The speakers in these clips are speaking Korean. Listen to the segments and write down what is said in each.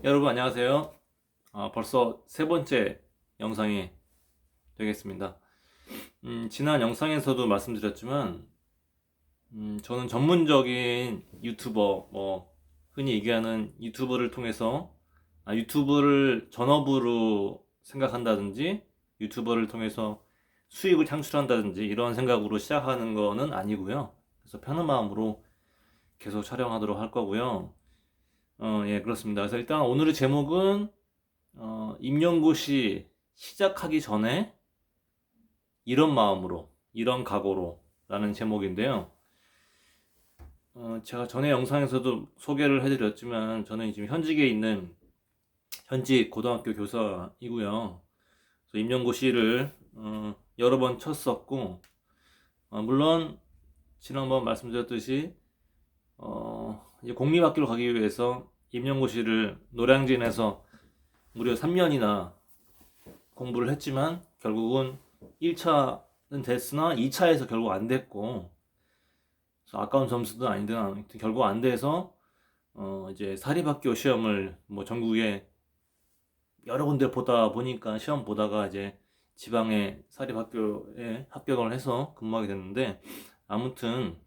여러분 안녕하세요. 벌써 세 번째 영상이 되겠습니다. 지난 영상에서도 말씀드렸지만, 저는 전문적인 유튜버, 흔히 얘기하는 유튜브를 통해서, 유튜브를 전업으로 생각한다든지, 유튜버를 통해서 수익을 창출한다든지, 이런 생각으로 시작하는 거는 아니고요. 그래서 편한 마음으로 계속 촬영하도록 할 거고요. 예, 그렇습니다. 그래서 일단 오늘의 제목은 임용고시 시작하기 전에 이런 마음으로, 이런 각오로 라는 제목인데요. 제가 전에 영상에서도 소개를 해드렸지만 저는 지금 현직에 있는 현직 고등학교 교사이고요. 그래서 임용고시를 여러 번 쳤었고, 물론 지난번 말씀드렸듯이 이제 공립학교로 가기 위해서 임용고시를 노량진에서 무려 3년이나 공부를 했지만 결국은 1차는 됐으나 2차에서 결국 안 됐고, 그래서 아까운 점수도 아닌데 결국 안 돼서 이제 사립학교 시험을 뭐 전국에 여러 군데 보다 보니까 시험 보다가 이제 지방의 사립학교에 합격을 해서 근무하게 됐는데, 아무튼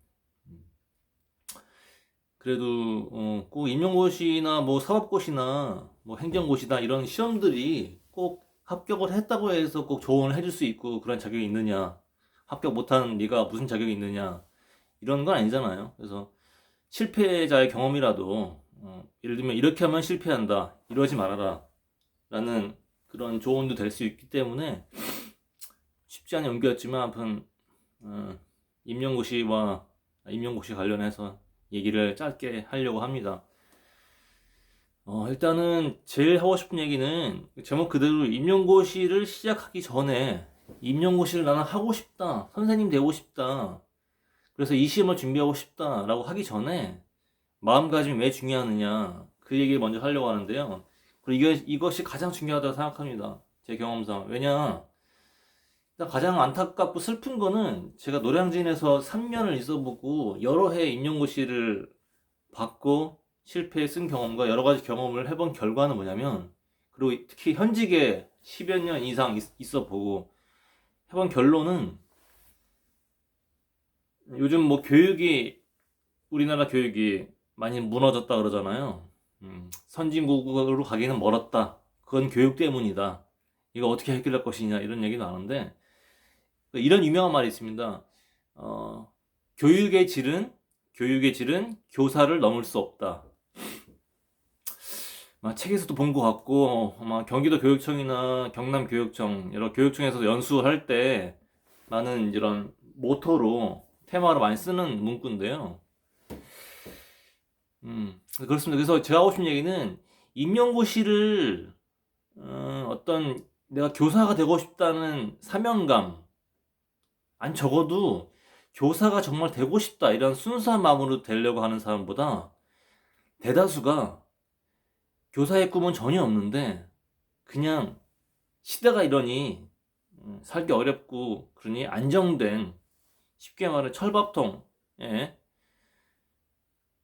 그래도 꼭 임용고시나 뭐 사법고시나 뭐 행정고시나 이런 시험들이 꼭 합격을 했다고 해서 꼭 조언을 해줄 수 있고 그런 자격이 있느냐, 합격 못한 네가 무슨 자격이 있느냐, 이런 건 아니잖아요. 그래서 실패자의 경험이라도 예를 들면 이렇게 하면 실패한다, 이러지 말아라 라는 그런 조언도 될 수 있기 때문에 쉽지 않은 연기였지만, 아무튼 임용고시와 임용고시 관련해서 얘기를 짧게 하려고 합니다. 일단은 제일 하고 싶은 얘기는 제목 그대로 임용고시를 시작하기 전에, 임용고시를 나는 하고 싶다, 선생님 되고 싶다, 그래서 이 시험을 준비하고 싶다 라고 하기 전에 마음가짐이 왜 중요하느냐, 그 얘기를 먼저 하려고 하는데요. 그리고 이것이 가장 중요하다고 생각합니다, 제 경험상. 왜냐, 일단 가장 안타깝고 슬픈 거는 제가 노량진에서 3년을 있어보고 여러 해 임용고시를 받고 실패에 쓴 경험과 여러 가지 경험을 해본 결과는 뭐냐면, 그리고 특히 현직에 10여 년 이상 있어 보고 해본 결론은, 요즘 뭐 교육이, 우리나라 교육이 많이 무너졌다 그러잖아요. 선진국으로 가기는 멀었다, 그건 교육 때문이다, 이거 어떻게 해결할 것이냐, 이런 얘기 나오는데, 이런 유명한 말이 있습니다. 어, 교육의 질은 교사를 넘을 수 없다. 책에서도 본 것 같고, 아마 경기도 교육청이나 경남 교육청, 여러 교육청에서 연수할 때 많은 이런 모토로, 테마로 많이 쓰는 문구인데요. 그렇습니다. 그래서 제가 하고 싶은 얘기는, 임용고시를 어떤 내가 교사가 되고 싶다는 사명감, 아니 적어도 교사가 정말 되고 싶다 이런 순수한 마음으로 되려고 하는 사람보다, 대다수가 교사의 꿈은 전혀 없는데 그냥 시대가 이러니 살기 어렵고 그러니 안정된, 쉽게 말해 철밥통에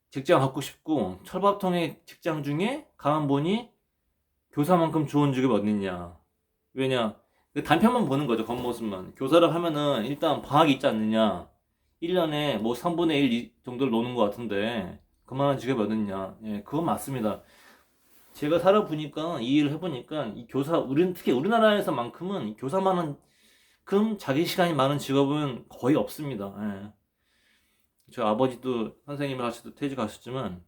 직장 갖고 싶고, 철밥통의 직장 중에 가만 보니 교사만큼 좋은 직업이 어딨냐. 왜냐, 그 단편만 보는 거죠, 겉모습만. 교사를 하면은 일단 방학이 있지 않느냐, 1년에 뭐 3분의 1 정도를 노는 것 같은데 그만한 직업이 어딨냐. 예, 그건 맞습니다. 제가 살아보니까, 이 일을 해보니까 이 교사, 특히 우리나라에서만큼은 교사만큼 자기 시간이 많은 직업은 거의 없습니다. 예. 저 아버지도 선생님을 하시도 퇴직하셨지만,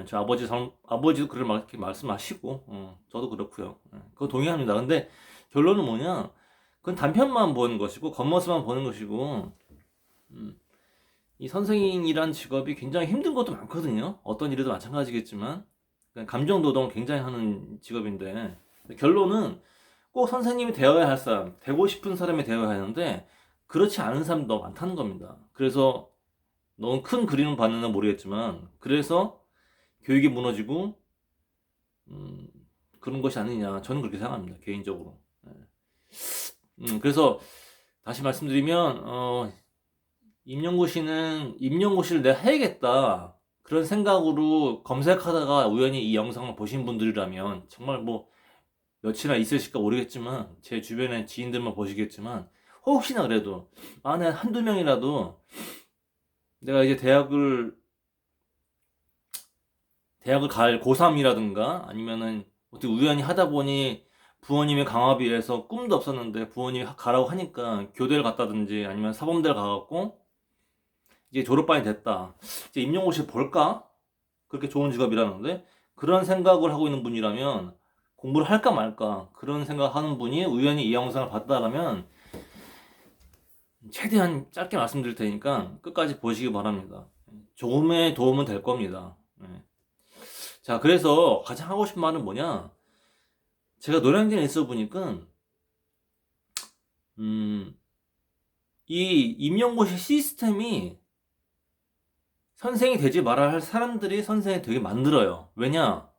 저 아버지도 그렇게 말씀하시고, 저도 그렇고요. 그거 동의합니다. 근데 결론은 뭐냐? 그건 단편만 보는 것이고 겉모습만 보는 것이고, 음, 이 선생이란 직업이 굉장히 힘든 것도 많거든요. 어떤 일에도 마찬가지겠지만 감정 노동을 굉장히 하는 직업인데, 결론은 꼭 선생님이 되어야 할 사람, 되고 싶은 사람이 되어야 하는데 그렇지 않은 사람도 너무 많다는 겁니다. 그래서 너무 큰 그림은 봤는지 모르겠지만, 그래서 교육이 무너지고 음, 그런 것이 아니냐, 저는 그렇게 생각합니다, 개인적으로. 그래서 다시 말씀드리면, 임용고시를 내가 해야겠다, 그런 생각으로 검색하다가 우연히 이 영상을 보신 분들이라면 정말 뭐 며칠이나 있으실까 모르겠지만 제 주변의 지인들만 보시겠지만 혹시나 그래도 안에 한두 명이라도 내가 이제 대학을 갈 고3이라든가 아니면은 어떻게 우연히 하다 보니 부모님의 강압에 의해서 꿈도 없었는데 부모님이 가라고 하니까 교대를 갔다든지 아니면 사범대를 가갖고 이제 졸업반이 됐다. 이제 임용고시 볼까? 그렇게 좋은 직업이라는데 그런 생각을 하고 있는 분이라면 공부를 할까 말까 그런 생각하는 분이 우연히 이 영상을 봤다라면 최대한 짧게 말씀드릴 테니까 끝까지 보시기 바랍니다. 조금의 도움은 될 겁니다. 네. 자, 그래서 가장 하고 싶은 말은 뭐냐? 제가 노량진에 있어 보니까 음, 이 임용고시 시스템이 선생이 되지 말아야 할 사람들이 선생이 되게 만들어요. 왜냐?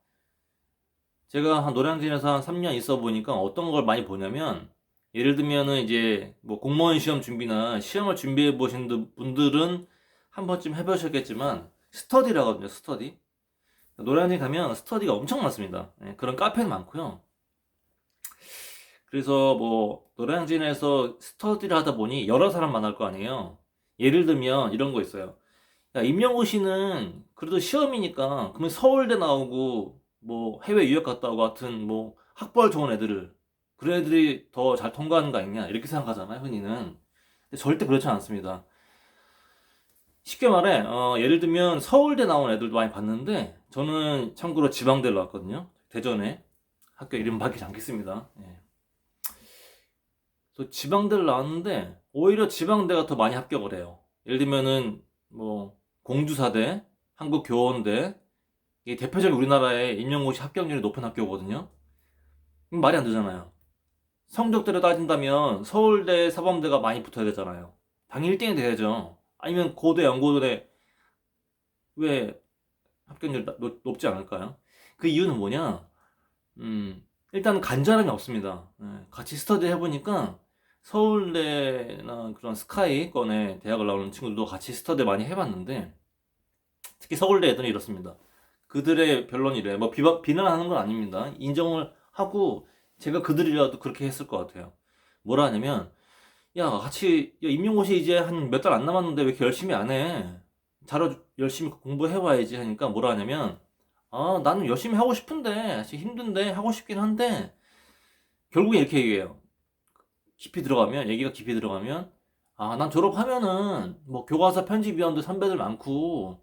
제가 한 노량진에서 한 3년 있어 보니까 어떤 걸 많이 보냐면 예를 들면은 이제 뭐 공무원 시험 준비나 시험을 준비해 보신 분들은 한 번쯤 해보셨겠지만 스터디라거든요. 스터디. 노량진 가면 스터디가 엄청 많습니다. 예, 그런 카페는 많고요. 그래서 뭐 노량진에서 스터디를 하다 보니 여러 사람 만날 거 아니에요. 예를 들면 이런 거 있어요. 야, 임용고시는 그래도 시험이니까 그러면 서울대 나오고 뭐 해외 유학 갔다 오고 같은 뭐 학벌 좋은 애들을 그런 애들이 더 잘 통과하는 거 아니냐 이렇게 생각하잖아요 흔히는. 근데 절대 그렇지 않습니다. 쉽게 말해 예를 들면 서울대 나온 애들도 많이 봤는데 저는 참고로 지방대를 나왔거든요. 대전에 학교 이름 밝히지 않겠습니다. 예. 또 지방대를 나왔는데 오히려 지방대가 더 많이 합격을 해요. 예를 들면은 뭐 공주사대, 한국교원대 이게 대표적인 우리나라의 임용고시 합격률이 높은 학교거든요. 말이 안 되잖아요. 성적대로 따진다면 서울대, 사범대가 많이 붙어야 되잖아요. 당연히 1등이 돼야죠. 아니면 고대, 연고대 왜 합격률이 높지 않을까요? 그 이유는 뭐냐? 일단 간절함이 없습니다. 예, 같이 스터디 해보니까 서울대나 그런 스카이권의 대학을 나오는 친구들도 같이 스터디 많이 해봤는데 특히 서울대 애들은 이렇습니다. 그들의 변론이래. 뭐 비난하는 건 아닙니다. 인정을 하고 제가 그들이라도 그렇게 했을 것 같아요. 뭐라 하냐면 야 같이 야, 임용고시 이제 한 몇 달 안 남았는데 왜 이렇게 열심히 안 해? 열심히 공부해와야지 하니까 뭐라 하냐면 아 나는 열심히 하고 싶은데 지금 힘든데 하고 싶긴 한데 결국에 이렇게 얘기해요. 얘기가 깊이 들어가면 아 난 졸업하면은 뭐 교과서 편집위원들 선배들 많고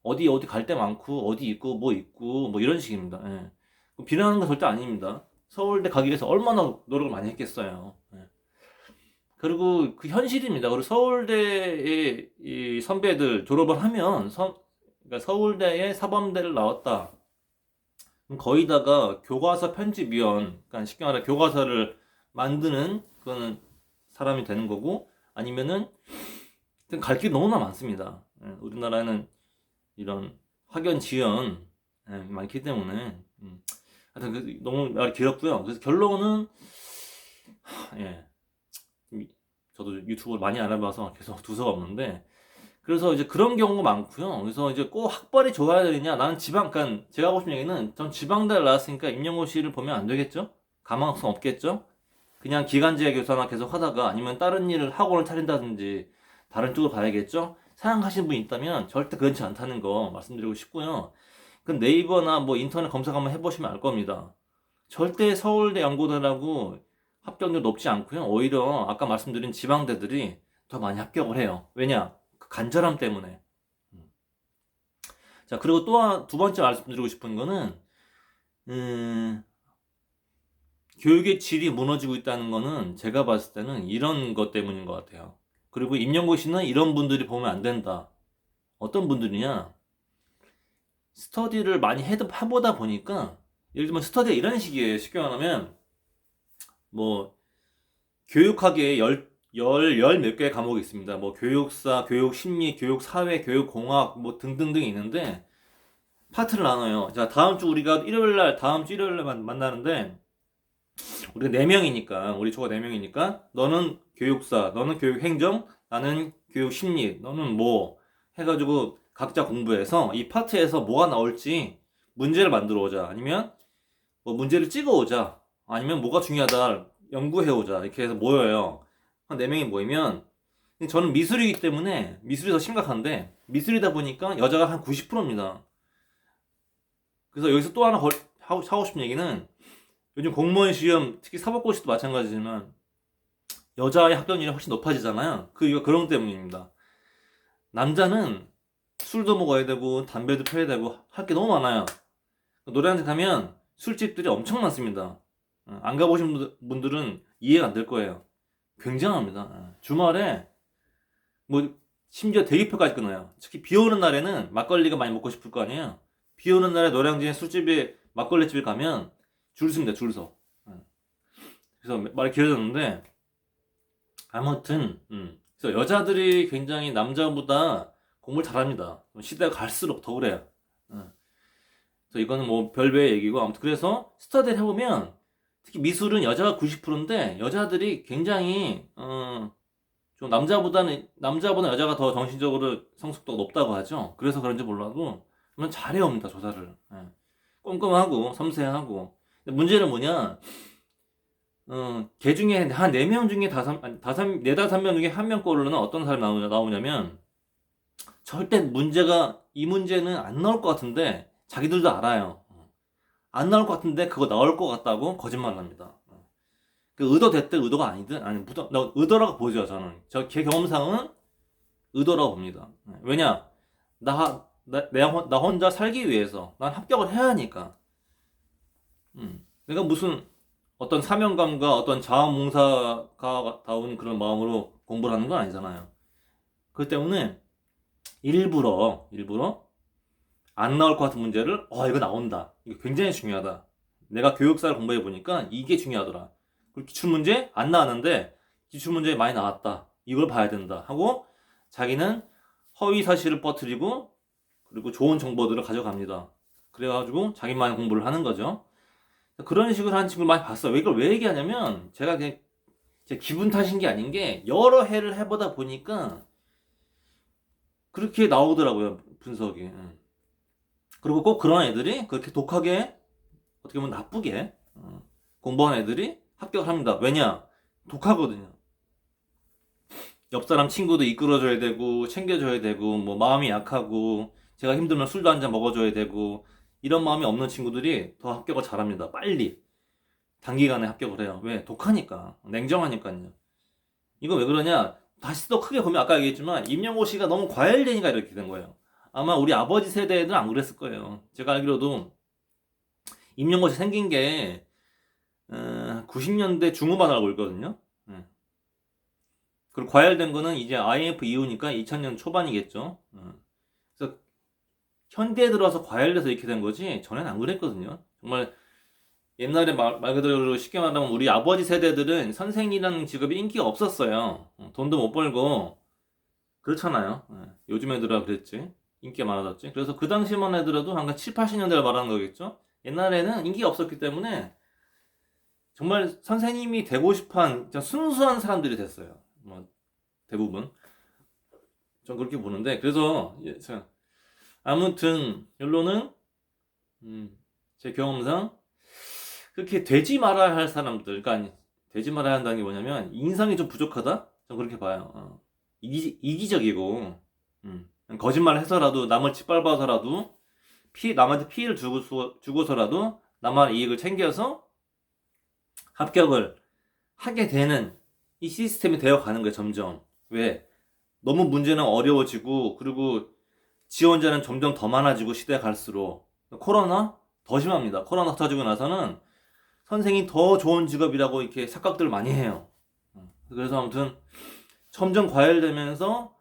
어디 갈 데 많고 어디 있고 뭐 이런 식입니다. 예. 비난하는 건 절대 아닙니다. 서울대 가기 위해서 얼마나 노력을 많이 했겠어요. 예. 그리고 그 현실입니다. 그리고 서울대의 이 선배들 졸업을 하면 그러니까 서울대의 사범대를 나왔다. 그럼 거의다가 교과서 편집위원, 그러니까 쉽게 말해 교과서를 만드는 그런 사람이 되는 거고 아니면은 갈 길이 너무나 많습니다. 예. 우리나라는 이런 학연 지연 많기 때문에 하여튼 너무 말이 길었고요. 그래서 결론은 예 저도 유튜브를 많이 알아봐서 계속 두서가 없는데 그래서 이제 그런 경우가 많고요. 그래서 이제 꼭 학벌이 좋아야 되느냐? 나는 그러니까 제가 하고 싶은 얘기는 전 지방대를 나왔으니까 임용고시를 보면 안 되겠죠? 가망성 없겠죠? 그냥 기간제 교사나 계속 하다가 아니면 다른 일을 학원을 차린다든지 다른 쪽으로 가야겠죠? 생각하시는 분이 있다면 절대 그렇지 않다는 거 말씀드리고 싶고요. 그 네이버나 뭐 인터넷 검색 한번 해보시면 알 겁니다. 절대 서울대 연고대라고 합격률 높지 않고요. 오히려 아까 말씀드린 지방대들이 더 많이 합격을 해요. 왜냐? 그 간절함 때문에. 자, 그리고 또 두 번째 말씀드리고 싶은 거는 교육의 질이 무너지고 있다는 거는 제가 봤을 때는 이런 것 때문인 것 같아요. 그리고 임용고시는 이런 분들이 보면 안 된다. 어떤 분들이냐? 스터디를 많이 해보다 보니까 예를 들면 스터디가 이런 식이에요. 쉽게 말하면 뭐 교육학에 열 몇 개의 과목이 있습니다. 뭐 교육사, 교육심리, 교육사회, 교육공학 뭐 등등등 있는데 파트를 나눠요. 자, 다음 주 일요일 날 만나는데 우리가 4명이니까 우리 조가 4명이니까 너는 교육사, 너는 교육행정, 나는 교육심리, 너는 뭐 해가지고 각자 공부해서 이 파트에서 뭐가 나올지 문제를 만들어 오자. 아니면 뭐 문제를 찍어 오자. 아니면 뭐가 중요하다 연구해 오자. 이렇게 해서 모여요. 한 4명이 모이면 저는 미술이기 때문에 미술이 더 심각한데 미술이다 보니까 여자가 한 90%입니다. 그래서 여기서 또 하나 하고 싶은 얘기는 요즘 공무원 시험 특히 사법고시도 마찬가지지만 여자의 합격률이 훨씬 높아지잖아요. 그 이유가 그런 때문입니다. 남자는 술도 먹어야 되고 담배도 펴야 되고 할 게 너무 많아요. 노래한테 가면 술집들이 엄청 많습니다. 안 가보신 분들은 이해가 안 될 거예요. 굉장합니다. 주말에 뭐 심지어 대기표까지 끊어요. 특히 비 오는 날에는 막걸리가 많이 먹고 싶을 거 아니에요. 비 오는 날에 노량진에 술집에 막걸리집에 가면 줄 섭니다. 줄 서. 그래서 말이 길어졌는데 아무튼 그래서 여자들이 굉장히 남자보다 공부를 잘합니다. 시대가 갈수록 더 그래요. 그래서 이거는 뭐 별개의 얘기고 아무튼 그래서 스터디를 해보면 특히 미술은 여자가 90%인데 여자들이 굉장히 좀 남자보다 여자가 더 정신적으로 성숙도가 높다고 하죠. 그래서 그런지 몰라도 그러면 잘해옵니다. 조사를. 꼼꼼하고 섬세하고. 근데 문제는 뭐냐? 걔 중에 한 4명 중에 4-5명 중에 한 명 꼴로는 어떤 사람이 나오냐면 절대 이 문제는 안 나올 것 같은데 자기들도 알아요. 안 나올 것 같은데 그거 나올 것 같다고 거짓말을 합니다. 그 의도됐든 의도가 아니든 아니 의도라고 보죠. 저는 제 경험상은 의도라고 봅니다. 왜냐 나 혼자 살기 위해서 난 합격을 해야 하니까. 내가 무슨 어떤 사명감과 어떤 자원봉사가 다운 그런 마음으로 공부를 하는 건 아니잖아요. 그 때문에 일부러 안 나올 것 같은 문제를 이거 나온다. 이거 굉장히 중요하다. 내가 교육사를 공부해 보니까 이게 중요하더라. 그리고 기출문제 안 나왔는데 기출문제 많이 나왔다. 이걸 봐야 된다 하고 자기는 허위 사실을 퍼뜨리고 그리고 좋은 정보들을 가져갑니다. 그래가지고 자기만의 공부를 하는 거죠. 그런 식으로 하는 친구를 많이 봤어요. 이걸 왜 얘기하냐면 제가 그냥 제 기분 탓인 게 아닌 게 여러 해를 해보다 보니까 그렇게 나오더라고요. 분석이. 그리고 꼭 그런 애들이 그렇게 독하게 어떻게 보면 나쁘게 공부한 애들이 합격을 합니다. 왜냐? 독하거든요. 옆 사람 친구도 이끌어줘야 되고 챙겨줘야 되고 뭐 마음이 약하고 제가 힘들면 술도 한 잔 먹어줘야 되고 이런 마음이 없는 친구들이 더 합격을 잘합니다. 빨리 단기간에 합격을 해요. 왜? 독하니까 냉정하니까요. 이거 왜 그러냐? 다시 또 크게 보면 아까 얘기했지만 임용고시가 너무 과열되니까 이렇게 된 거예요. 아마 우리 아버지 세대들은 안 그랬을 거예요. 제가 알기로도 임용고시 생긴 게 90년대 중후반 알고 있거든요. 그리고 과열된 거는 이제 IMF 이후니까 2000년 초반이겠죠. 그래서 현대에 들어와서 과열돼서 이렇게 된 거지 전에는 안 그랬거든요. 정말 옛날에 말 그대로 쉽게 말하면 우리 아버지 세대들은 선생이라는 직업이 인기가 없었어요. 돈도 못 벌고 그렇잖아요. 요즘 애들아 그랬지. 인기가 많아졌지. 그래서 그 당시만 해더라도 한 7, 80년대를 말하는 거겠죠. 옛날에는 인기가 없었기 때문에 정말 선생님이 되고 싶어한 순수한 사람들이 됐어요. 뭐 대부분. 전 그렇게 보는데 그래서 아무튼 결론은 제 경험상 그렇게 되지 말아야 할 사람들, 그러니까 되지 말아야 한다는 게 뭐냐면 인성이 좀 부족하다? 전 그렇게 봐요. 이기적이고 거짓말을 해서라도 남을 짓밟아서라도 남한테 피해를 주고서라도 남한의 이익을 챙겨서 합격을 하게 되는 이 시스템이 되어가는 거예요. 점점. 왜? 너무 문제는 어려워지고 그리고 지원자는 점점 더 많아지고 시대가 갈수록 코로나 더 심합니다. 코로나 터지고 나서는 선생이 더 좋은 직업이라고 이렇게 착각들을 많이 해요. 그래서 아무튼 점점 과열되면서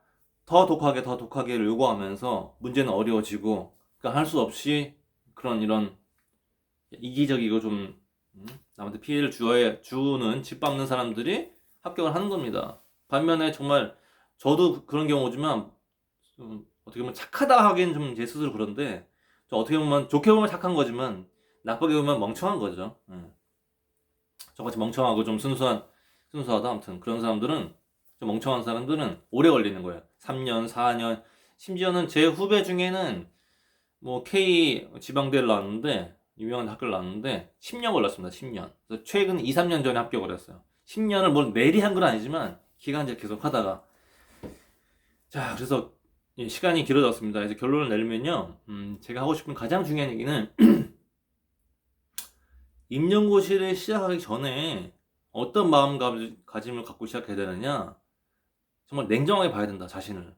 더 독하게 요구하면서 문제는 어려워지고 그러니까 할 수 없이 그런 이런 이기적이고 좀 남한테 피해를 주는 짓밟는 사람들이 합격을 하는 겁니다. 반면에 정말 저도 그런 경우지만 어떻게 보면 착하다 하기엔 좀 제 스스로 그런데 어떻게 보면 좋게 보면 착한 거지만 나쁘게 보면 멍청한 거죠. 저같이 멍청하고 좀 순수하다 아무튼 그런 사람들은 좀 멍청한 사람들은 오래 걸리는 거예요. 3년, 4년 심지어는 제 후배 중에는 뭐 K 지방대를 나왔는데 유명한 학교를 나왔는데 10년 걸렸습니다. 10년. 그래서 최근 2, 3년 전에 합격을 했어요. 10년을 뭘 매리 한 건 아니지만 기간제 계속 하다가 자 그래서 시간이 길어졌습니다. 그래서 결론을 내리면요. 제가 하고 싶은 가장 중요한 얘기는 임용고시를 시작하기 전에 어떤 마음가짐을 갖고 시작해야 되느냐. 정말 냉정하게 봐야 된다. 자신을.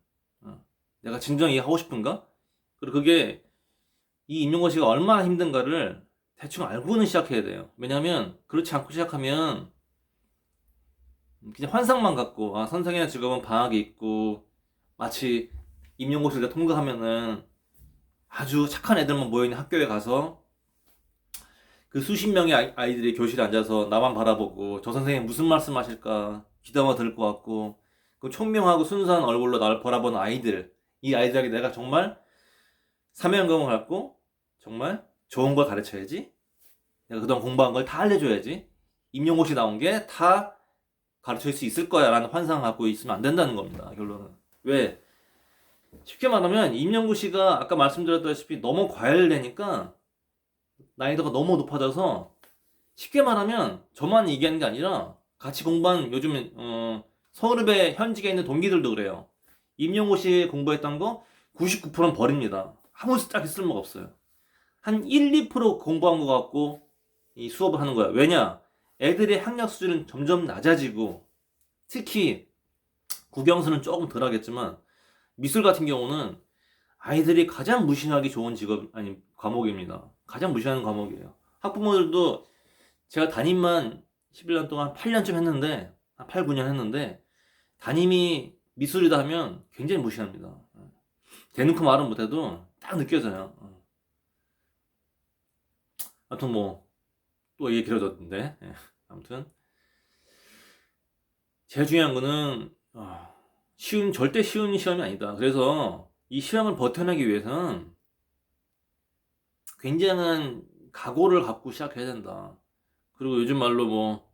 내가 진정히 하고 싶은가? 그리고 그게 이 임용고시가 얼마나 힘든가를 대충 알고는 시작해야 돼요. 왜냐하면 그렇지 않고 시작하면 그냥 환상만 갖고 선생이나 직업은 방학이 있고 마치 임용고시를 통과하면은 아주 착한 애들만 모여있는 학교에 가서 그 수십 명의 아이들이 교실에 앉아서 나만 바라보고 저 선생님 무슨 말씀 하실까 귀담아 들을 것 같고 그 총명하고 순수한 얼굴로 나를 바라보는 아이들, 이 아이들에게 내가 정말 사명감을 갖고 정말 좋은 걸 가르쳐야지, 내가 그동안 공부한 걸 다 알려줘야지, 임용고시 나온 게 다 가르칠 수 있을 거야 라는 환상을 갖고 있으면 안 된다는 겁니다. 결론은. 왜? 쉽게 말하면 임용고시가 아까 말씀드렸다시피 너무 과열되니까 난이도가 너무 높아져서, 쉽게 말하면 저만 얘기하는 게 아니라 같이 공부한 요즘 서울읍에 현직에 있는 동기들도 그래요. 임용고시 공부했던 거 99%는 버립니다. 아무 딱히 쓸모가 없어요. 한 1, 2% 공부한 거 갖고 이 수업을 하는 거야. 왜냐? 애들의 학력 수준은 점점 낮아지고, 특히 국영수는 조금 덜 하겠지만 미술 같은 경우는 아이들이 가장 무시하기 좋은 과목입니다. 가장 무시하는 과목이에요. 학부모들도 제가 담임만 11년 동안 8년쯤 했는데, 8, 9년 했는데, 담임이 미술이다 하면 굉장히 무시합니다. 대놓고 말은 못해도 딱 느껴져요. 아무튼 또 얘기 길어졌는데, 아무튼 제일 중요한 거는 절대 쉬운 시험이 아니다. 그래서 이 시험을 버텨내기 위해서는 굉장한 각오를 갖고 시작해야 된다. 그리고 요즘 말로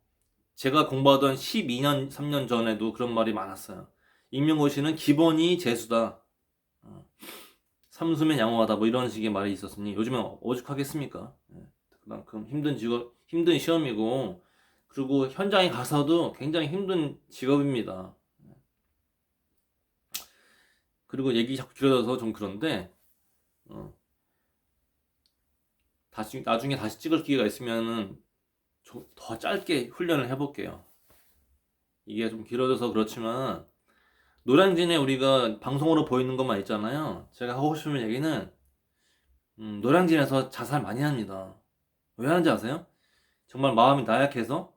제가 공부하던 12년, 3년 전에도 그런 말이 많았어요. 임용고시는 기본이 재수다. 삼수면 양호하다. 이런 식의 말이 있었으니 요즘엔 오죽하겠습니까? 그만큼 힘든 시험이고, 그리고 현장에 가서도 굉장히 힘든 직업입니다. 그리고 얘기 자꾸 길어져서 좀 그런데, 나중에 다시 찍을 기회가 있으면은 더 짧게 훈련을 해볼게요. 이게 좀 길어져서 그렇지만, 노량진에 우리가 방송으로 보이는 것만 있잖아요. 제가 하고 싶은 얘기는, 노량진에서 자살 많이 합니다. 왜 하는지 아세요? 정말 마음이 나약해서,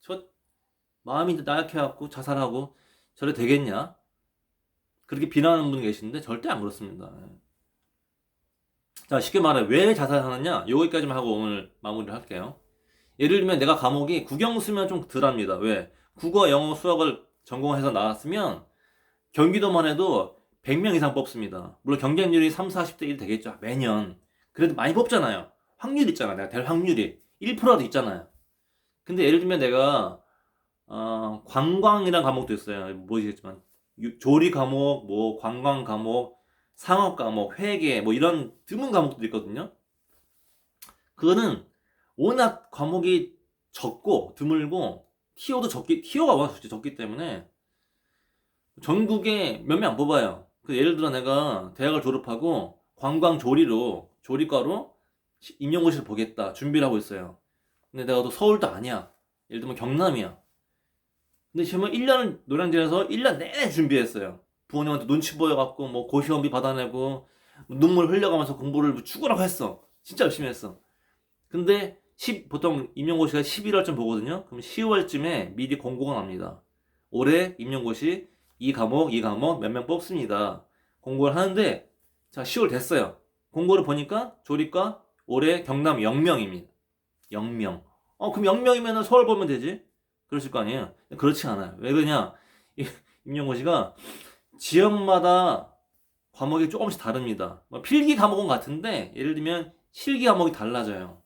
저 마음이 나약해갖고 자살하고 저래 되겠냐? 그렇게 비난하는 분이 계시는데 절대 안 그렇습니다. 자, 쉽게 말해 왜 자살하느냐? 여기까지만 하고 오늘 마무리를 할게요. 예를 들면 내가 과목이 국영수면 좀 덜합니다. 왜? 국어, 영어, 수학을 전공해서 나왔으면 경기도만 해도 100명 이상 뽑습니다. 물론 경쟁률이 3, 40대 1 되겠죠. 매년. 그래도 많이 뽑잖아요. 확률 있잖아. 내가 될 확률이 1%라도 있잖아요. 근데 예를 들면 내가 관광이라는 과목도 있어요. 모르시겠지만 조리 과목, 관광 과목, 상업 과목, 회계 이런 드문 과목들이 있거든요. 그거는 워낙 과목이 적고 드물고 티오가 워낙 적기 때문에 전국에 몇 명 안 뽑아요. 예를 들어 내가 대학을 졸업하고 조리과로 임용고시를 보겠다 준비를 하고 있어요. 근데 내가 또 서울도 아니야. 예를 들면 경남이야. 근데 지금 1년을 노량진에서 1년 내내 준비했어요. 부모님한테 눈치 보여갖고 고시원비 받아내고 눈물 흘려가면서 공부를 죽으라고 했어. 진짜 열심히 했어. 근데 보통 임용고시가 11월쯤 보거든요. 그럼 10월쯤에 미리 공고가 납니다. 올해 임용고시 이 과목 몇 명 뽑습니다. 공고를 하는데, 자 10월 됐어요. 공고를 보니까 조리과 올해 경남 0명입니다. 0명. 그럼 0명이면 서울 보면 되지? 그러실 거 아니에요? 그렇지 않아요. 왜 그러냐? 임용고시가 지역마다 과목이 조금씩 다릅니다. 필기 과목은 같은데 예를 들면 실기 과목이 달라져요.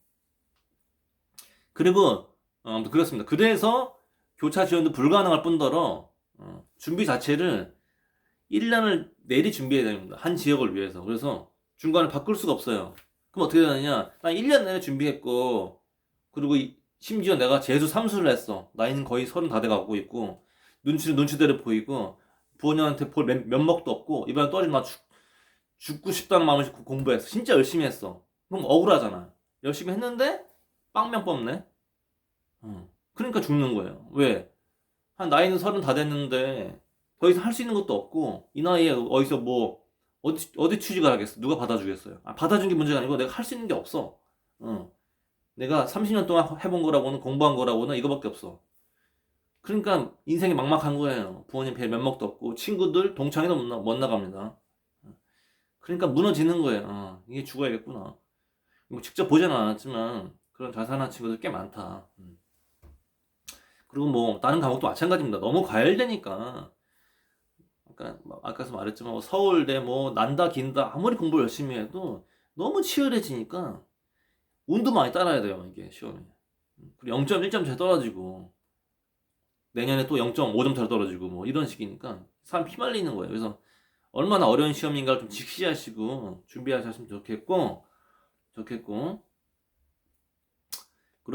그리고 그렇습니다. 그래서 교차 지원도 불가능할 뿐더러 준비 자체를 1년을 내리 준비해야 됩니다. 한 지역을 위해서. 그래서 중간에 바꿀 수가 없어요. 그럼 어떻게 되느냐? 난 1년 내내 준비했고, 그리고 심지어 내가 재수 삼수를 했어. 나이는 거의 30 다 돼가고 있고, 눈치는 눈치대로 보이고, 부모님한테 볼 면목도 없고, 이번에 떨어지면 나 죽고 싶다는 마음을 공부했어. 진짜 열심히 했어. 그럼 억울하잖아. 열심히 했는데, 빵명 뽑네? 그러니까 죽는 거예요. 왜? 한 나이는 30 다 됐는데, 더 이상 할 수 있는 것도 없고, 이 나이에 어디서 뭐, 어디 취직을 하겠어? 누가 받아주겠어요? 받아준 게 문제가 아니고 내가 할 수 있는 게 없어. 내가 30년 동안 해본 거라고는, 공부한 거라고는 이거밖에 없어. 그러니까 인생이 막막한 거예요. 부모님 별 면목도 없고, 친구들, 동창회도 못 나갑니다. 그러니까 무너지는 거예요. 이게 죽어야겠구나. 뭐 직접 보지는 않았지만, 그런 자살한 친구들 꽤 많다. 그리고 뭐, 다른 과목도 마찬가지입니다. 너무 과열되니까. 아까서 말했지만, 뭐 서울대 뭐, 난다, 긴다, 아무리 공부 열심히 해도 너무 치열해지니까, 운도 많이 따라야 돼요, 이게, 시험이. 그리고 0.1점차 떨어지고, 내년에 또 0.5점차로 떨어지고, 뭐, 이런 식이니까, 사람 피말리는 거예요. 그래서, 얼마나 어려운 시험인가를 좀 직시하시고, 준비하셨으면 좋겠고, 그리고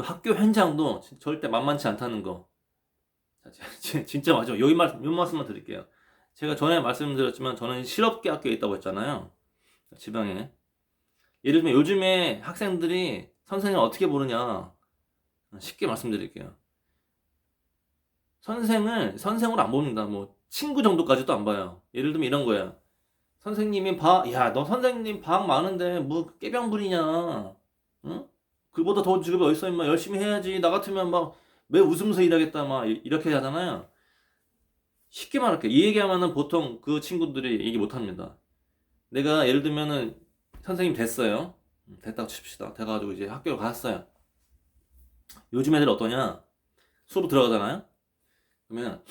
학교 현장도 절대 만만치 않다는 거. 진짜 맞아. 요 말씀만 드릴게요. 제가 전에 말씀드렸지만, 저는 실업계 학교에 있다고 했잖아요. 지방에. 예를 들면 요즘에 학생들이 선생님을 어떻게 부르냐. 쉽게 말씀드릴게요. 선생으로 안 봅니다. 뭐, 친구 정도까지도 안 봐요. 예를 들면 이런 거야. 선생님이 야, 너 선생님 방 많은데, 뭐, 깨병 부리냐. 응? 그보다 더 직업이 어딨어, 임마. 열심히 해야지. 나 같으면 막, 매 웃으면서 일하겠다, 막, 이렇게 하잖아요. 쉽게 말할게. 이 얘기하면은 보통 그 친구들이 얘기 못 합니다. 내가 예를 들면은, 선생님 됐어요. 됐다고 칩시다. 돼가지고 이제 학교를 갔어요. 요즘 애들 어떠냐? 수업 들어가잖아요? 그러면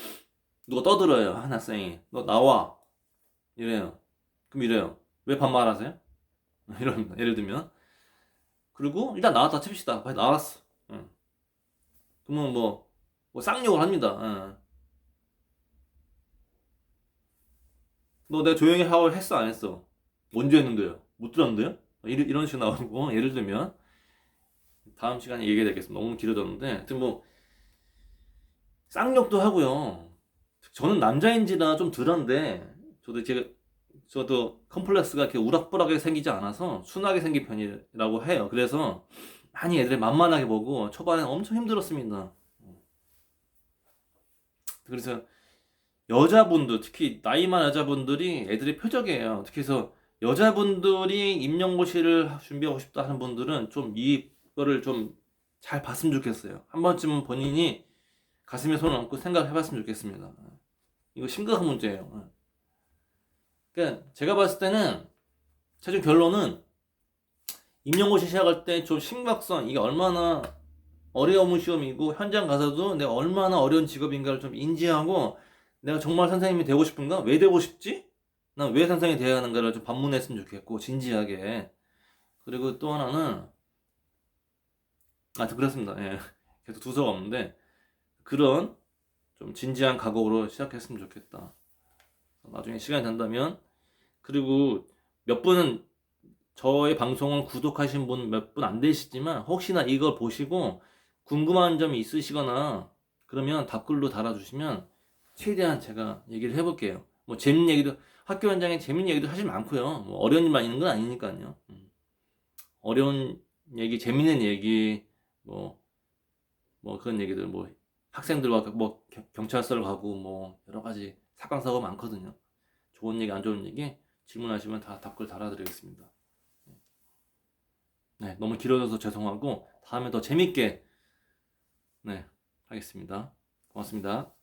누가 떠들어요. 한 학생이. 너 나와. 이래요. 그럼 이래요. 왜 반말하세요? 이럽니다. 예를 들면. 그리고 일단 나왔다 칩시다. 빨리 나왔어. 응. 그러면 뭐 쌍욕을 합니다. 응. 너 내가 조용히 하고 했어 안 했어? 언제 했는데요? 못 들었는데요? 이런 식으로 나오고 예를 들면 다음 시간에 얘기해 되겠습니다. 너무 길어졌는데 하여튼 뭐 쌍욕도 하고요. 저는 남자인지라 좀 덜한데 저도 컴플렉스가 이렇게 우락부락하게 생기지 않아서 순하게 생긴 편이라고 해요. 그래서 많이 애들이 만만하게 보고 초반에 엄청 힘들었습니다. 그래서 여자분들, 특히 나이 많은 여자분들이 애들의 표적이에요. 특히 해서 여자분들이 임용고시를 준비하고 싶다 하는 분들은 좀 이거를 좀 잘 봤으면 좋겠어요. 한 번쯤은 본인이 가슴에 손을 얹고 생각해 봤으면 좋겠습니다. 이거 심각한 문제예요. 그러니까 제가 봤을 때는 최종 결론은 임용고시 시작할 때 좀 심각성, 이게 얼마나 어려운 시험이고 현장 가서도 내가 얼마나 어려운 직업인가를 좀 인지하고 내가 정말 선생님이 되고 싶은가? 왜 되고 싶지? 난 왜 선생님이 되어야 하는가를 좀 반문했으면 좋겠고 진지하게. 그리고 또 하나는 그렇습니다. 예. 계속 두서가 없는데 그런 좀 진지한 각오로 시작했으면 좋겠다. 나중에 시간이 된다면 그리고 몇 분은 저의 방송을 구독하신 분 몇 분 안 되시지만 혹시나 이걸 보시고 궁금한 점이 있으시거나 그러면 답글로 달아주시면 최대한 제가 얘기를 해볼게요. 뭐 재밌는 얘기도 학교 현장에 재밌는 얘기도 사실 많고요. 뭐 어려운 일만 있는 건 아니니까요. 어려운 얘기, 재밌는 얘기, 뭐 그런 얘기들 뭐 학생들과 뭐 경찰서를 가고 뭐 여러 가지 사건 사고 많거든요. 좋은 얘기, 안 좋은 얘기 질문하시면 다 답글 달아드리겠습니다. 네, 너무 길어져서 죄송하고 다음에 더 재밌게 하겠습니다. 고맙습니다.